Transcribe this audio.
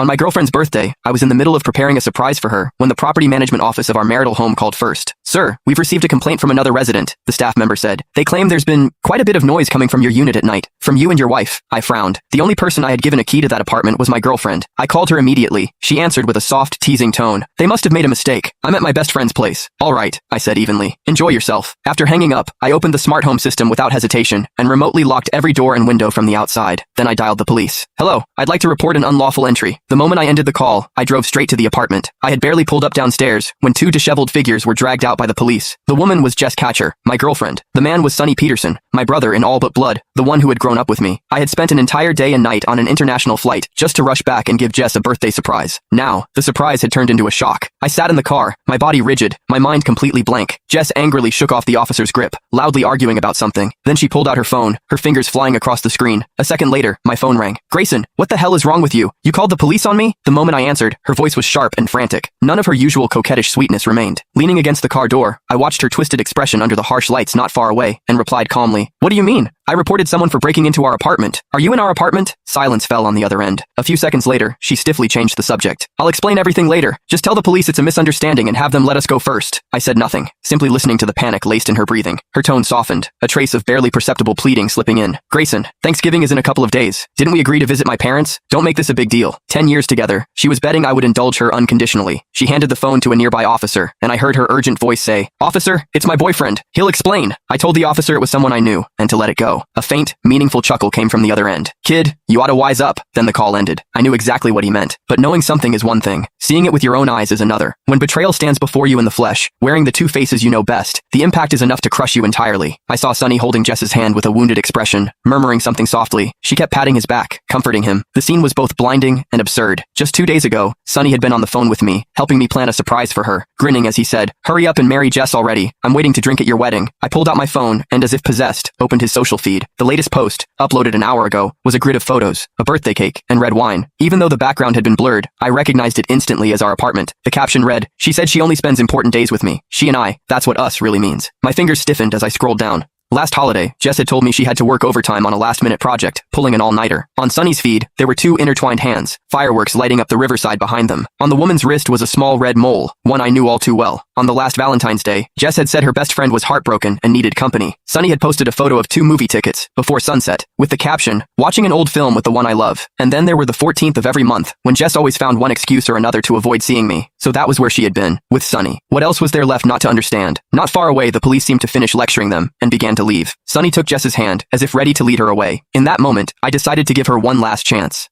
On my girlfriend's birthday, I was in the middle of preparing a surprise for her when the property management office of our marital home called first. Sir, we've received a complaint from another resident, the staff member said. They claim there's been quite a bit of noise coming from your unit at night. From you and your wife. I frowned. The only person I had given a key to that apartment was my girlfriend. I called her immediately. She answered with a soft, teasing tone. They must have made a mistake. I'm at my best friend's place. All right, I said evenly. Enjoy yourself. After hanging up, I opened the smart home system without hesitation and remotely locked every door and window from the outside. Then I dialed the police. Hello, I'd like to report an unlawful entry. The moment I ended the call, I drove straight to the apartment. I had barely pulled up downstairs when two disheveled figures were dragged out by the police. The woman was Jess Catcher, my girlfriend. The man was Sonny Peterson, my brother in all but blood, the one who had grown up with me. I had spent an entire day and night on an international flight just to rush back and give Jess a birthday surprise. Now, the surprise had turned into a shock. I sat in the car, my body rigid, my mind completely blank. Jess angrily shook off the officer's grip, loudly arguing about something. Then she pulled out her phone, her fingers flying across the screen. A second later, my phone rang. Grayson, what the hell is wrong with you? You called the police on me? The moment I answered, her voice was sharp and frantic. None of her usual coquettish sweetness remained. Leaning against the car door, I watched her twisted expression under the harsh lights not far away, and replied calmly, What do you mean? I reported someone for breaking into our apartment. Are you in our apartment? Silence fell on the other end. A few seconds later, she stiffly changed the subject. I'll explain everything later. Just tell the police it's a misunderstanding and have them let us go first. I said nothing, simply listening to the panic laced in her breathing. Her tone softened, a trace of barely perceptible pleading slipping in. Grayson, Thanksgiving is in a couple of days. Didn't we agree to visit my parents? Don't make this a big deal. 10 years together. She was betting I would indulge her unconditionally. She handed the phone to a nearby officer, and I heard her urgent voice say, Officer, it's my boyfriend. He'll explain. I told the officer it was someone I knew, and to let it go. A faint, meaningful chuckle came from the other end. Kid, you ought to wise up. Then the call ended. I knew exactly what he meant. But knowing something is one thing. Seeing it with your own eyes is another. When betrayal stands before you in the flesh, wearing the two faces you know best, the impact is enough to crush you entirely. I saw Sonny holding Jess's hand with a wounded expression, murmuring something softly. She kept patting his back, comforting him. The scene was both blinding and absurd. Just 2 days ago, Sonny had been on the phone with me, helping me plan a surprise for her, grinning as he said, Hurry up and marry Jess already. I'm waiting to drink at your wedding. I pulled out my phone and, as if possessed, opened his social feed. The latest post, uploaded an hour ago, was a grid of photos, a birthday cake, and red wine. Even though the background had been blurred, I recognized it instantly as our apartment. The caption read, She said she only spends important days with me. She and I, that's what us really means. My fingers stiffened as I scrolled down. Last holiday, Jess had told me she had to work overtime on a last-minute project, pulling an all-nighter. On Sonny's feed, there were two intertwined hands, fireworks lighting up the riverside behind them. On the woman's wrist was a small red mole, one I knew all too well. On the last Valentine's Day, Jess had said her best friend was heartbroken and needed company. Sonny had posted a photo of 2 movie tickets, before sunset, with the caption, Watching an old film with the one I love. And then there were the 14th of every month, when Jess always found one excuse or another to avoid seeing me. So that was where she had been, with Sonny. What else was there left not to understand? Not far away, the police seemed to finish lecturing them, and began to leave. Sonny took Jess's hand, as if ready to lead her away. In that moment, I decided to give her one last chance.